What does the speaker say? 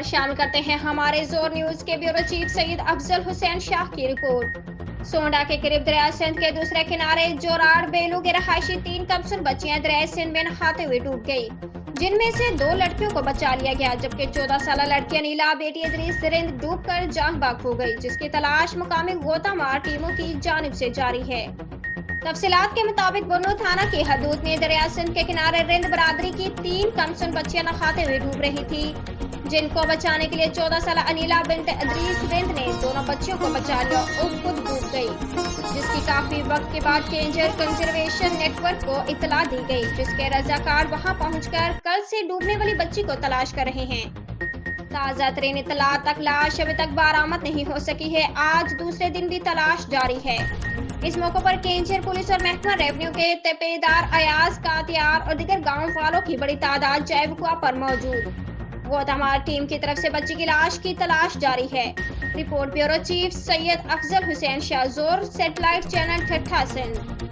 شامل کرتے ہیں ہمارے زور نیوز کے بیورو چیف سید افضل حسین شاہ کی رپورٹ۔ سونڈا کے قریب دریائے سندھ کے دوسرے کنارے جوراڑ بیلو کے رہائشی 3 کمسن بچیاں دریائے سندھ میں نہاتے ہوئے ڈوب گئی، جن میں سے 2 لڑکیوں کو بچا لیا گیا، جبکہ 14 سالہ لڑکی انیلا بیٹی ادریس رند ڈوب کر جان بحق ہو گئی، جس کی تلاش مقامی غوطہ مار ٹیموں کی جانب سے جاری ہے۔ تفصیلات کے مطابق بنو تھانہ کی حدود میں دریائے سندھ کے کنارے رند برادری کی 3 کمسن بچیاں نہاتے ہوئے ڈوب رہی تھی، جن کو بچانے کے لیے 14 سالہ انیلا بنت ادریس رند نے دونوں بچیوں کو بچا لیا اور خود ڈوب گئی، جس کی کافی وقت کے بعد کینجر کنزرویشن نیٹ ورک کو اطلاع دی گئی، جس کے رضاکار وہاں پہنچ کر کل سے ڈوبنے والی بچی کو تلاش کر رہے ہیں۔ تازہ ترین اطلاع تک لاش ابھی تک برآمد نہیں ہو سکی ہے۔ آج دوسرے دن بھی تلاش جاری ہے۔ اس موقع پر کینجر پولیس اور محکمہ ریونیو کے تپیدار ایاز کاتیار اور دیگر گاؤں والوں کی بڑی تعداد جائے وقوع پر موجود۔ غوطہ مار ٹیم کی طرف سے بچی کی لاش کی تلاش جاری ہے۔ رپورٹ بیورو چیف سید افضل حسین شاہ، زور سیٹلائٹ چینل ٹھٹھہ سندھ۔